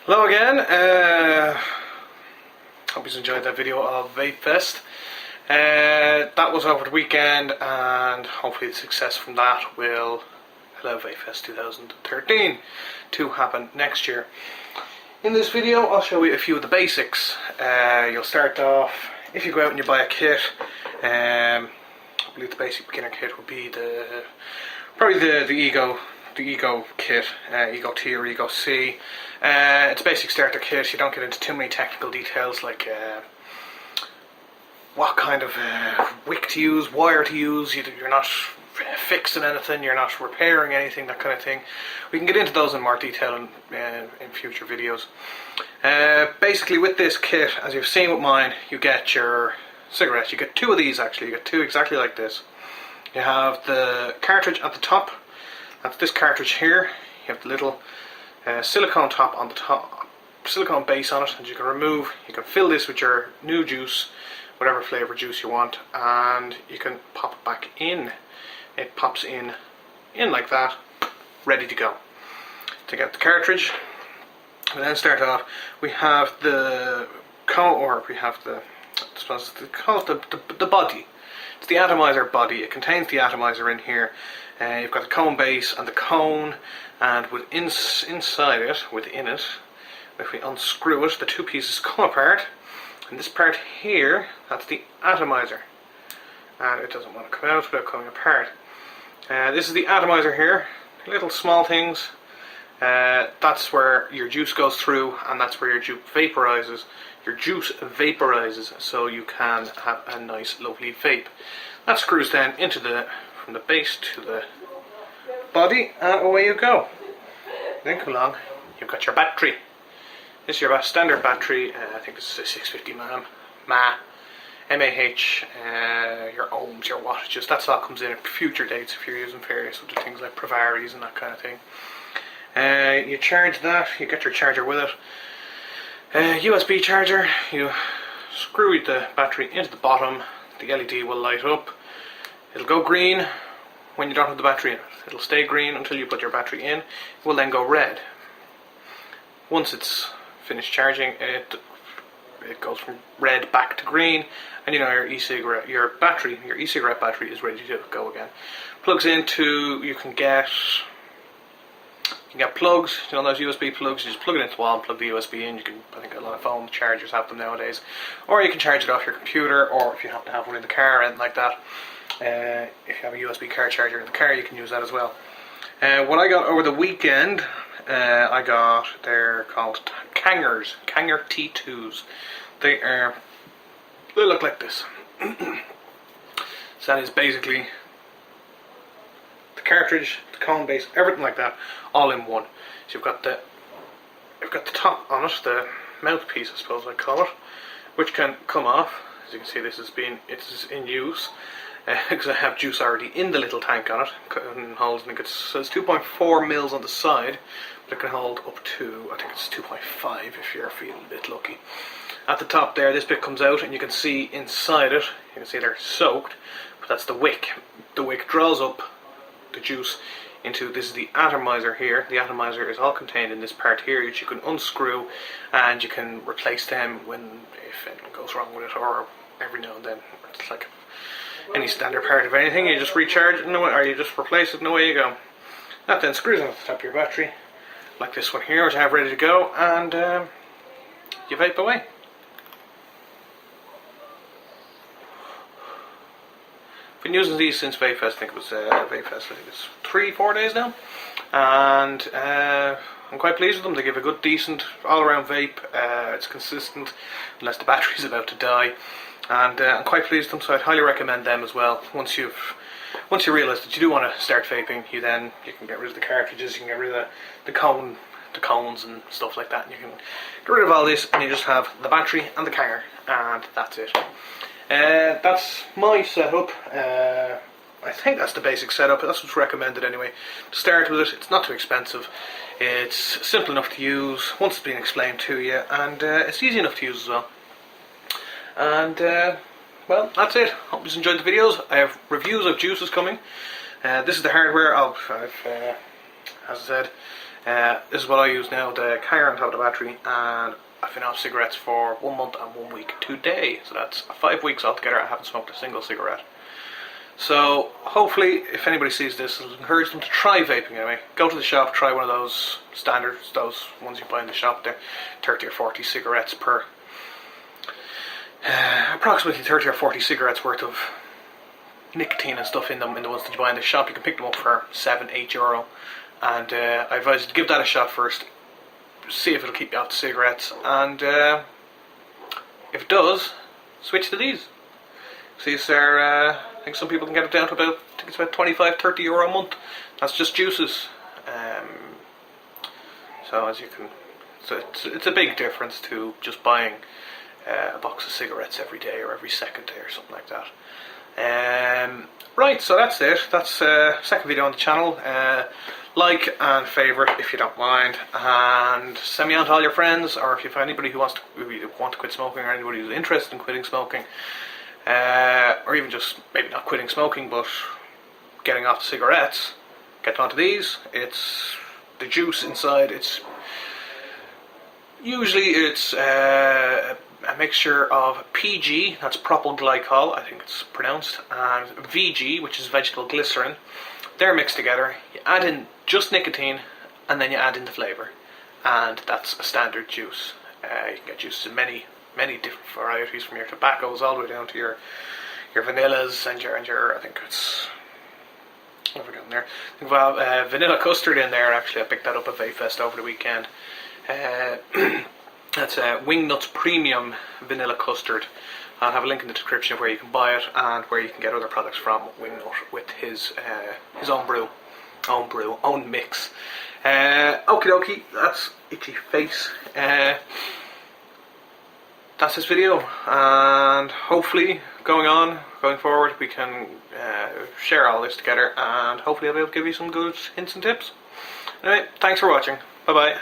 Hello again. Hope you enjoyed that video of Vape Fest. That was over the weekend, and hopefully the success from that will allow Vape Fest 2013 to happen next year. In this video I'll show you a few of the basics. You'll start off, if you go out and you buy a kit, I believe the basic beginner kit would be probably the Ego kit, Ego T or Ego C. It's a basic starter kit. You don't get into too many technical details like what kind of wick to use, wire to use. You're not fixing anything, you're not repairing anything, that kind of thing. We can get into those in more detail in future videos. Basically with this kit, as you've seen with mine, you get your cigarettes. You get two of these actually, you get two exactly like this. You have the cartridge at the top. That's this cartridge here. You have the little silicone top on the top, silicone base on it, and you can remove. You can fill this with your new juice, whatever flavour juice you want, and you can pop it back in. It pops in like that, ready to go. Take out the cartridge, and then start off. We have the the body. It's the atomizer body. It contains the atomizer in here. You've got the cone base and the cone, and within it, if we unscrew it, the two pieces come apart. And this part here, that's the atomizer, and it doesn't want to come out without coming apart. This is the atomizer here. Little small things. That's where your juice goes through, and that's where your juice vaporizes. So you can have a nice, lovely vape. That screws then into from the base to the body, and away you go. Then come along, you've got your battery. This is your standard battery. I think this is a 650 mAh, your ohms, your wattages. That's all comes in at future dates if you're using various other things like Privaris and that kind of thing. You charge that. You get your charger with it. USB charger. You screw the battery into the bottom. The LED will light up. It'll go green when you don't have the battery in it. It'll stay green until you put your battery in. It will then go red. Once it's finished charging, it goes from red back to green, and you know your e-cigarette battery is ready to go again. Plugs into, you can get plugs, you know those USB plugs. You just plug it into the wall and plug the USB in. I think a lot of phone chargers have them nowadays. Or you can charge it off your computer, or if you happen to have one in the car or anything like that. If you have a USB car charger in the car, you can use that as well. What I got over the weekend, they're called Kanger T2s. They look like this. So that is basically the cartridge, the cone base, everything like that, all in one. So you've got the top on it, the mouthpiece I suppose I call it, which can come off. As you can see, this is in use. Because I have juice already in the little tank on it, and holds, I think so it's 2.4 mils on the side, but it can hold up to, I think it's 2.5 if you're feeling a bit lucky. At the top there, this bit comes out, and you can see inside it, you can see they're soaked, but that's the wick. The wick draws up the juice into, this is the atomizer here. The atomizer is all contained in this part here, which you can unscrew, and you can replace them if anything goes wrong with it, or every now and then. It's like any standard part of anything, you just recharge it or you just replace it and away you go. That then screws on the top of your battery, like this one here, which I have ready to go, and you vape away. I've been using these since Vape Fest. I think it was Vape Fest, I think it's 3-4 days now, and I'm quite pleased with them. They give a good, decent, all-around vape. It's consistent, unless the battery's about to die. And I'm quite pleased with them, so I'd highly recommend them as well. Once you realise that you do want to start vaping, you can get rid of the cartridges, you can get rid of the cones and stuff like that, and you can get rid of all this, and you just have the battery and the Kanger, and that's it. That's my setup. I think that's the basic setup. That's what's recommended anyway. To start with it, it's not too expensive. It's simple enough to use once it's been explained to you, and it's easy enough to use as well. And well, that's it. Hope you enjoyed the videos. I have reviews of juices coming. This is the hardware. As I said, This is what I use now, the car on top of the battery, and I've been off cigarettes for 1 month and 1 week today, so that's 5 weeks altogether. I haven't smoked a single cigarette. So hopefully, if anybody sees this, I'll encourage them to try vaping anyway. Go to the shop, try one of those standards, those ones you buy in the shop. They're 30 or 40 cigarettes per, approximately 30 or 40 cigarettes worth of nicotine and stuff in them. In the ones that you buy in the shop, you can pick them up for €7-8, and I advise you to give that a shot first. See if it'll keep you off the cigarettes, and if it does, switch to these. See, I think some people can get it down to about, I think it's about €25-30 a month. That's just juices. So as you can, so it's a big difference to just buying a box of cigarettes every day or every second day or something like that. Right, so that's it. That's second video on the channel. Like and favourite if you don't mind, and send me on to all your friends, or if you have anybody who wants to quit smoking, or anybody who's interested in quitting smoking, or even just maybe not quitting smoking but getting off the cigarettes, get onto these. It's the juice inside. It's usually a mixture of PG, that's propyl glycol, I think it's pronounced, and VG, which is vegetable glycerin. They're mixed together. You add in just nicotine, and then you add in the flavour, and that's a standard juice. You can get juices in many different varieties, from your tobaccos all the way down to your vanillas and your I think it's, what have I got in there? I think we have vanilla custard in there. Actually, I picked that up at Vape Fest over the weekend. That's Wingnuts Premium Vanilla Custard. I'll have a link in the description of where you can buy it and where you can get other products from Wingnut with his own mix. Okie dokie, that's itchy face. That's this video, and hopefully going forward we can share all this together, and hopefully I'll be able to give you some good hints and tips. Anyway, thanks for watching. Bye bye.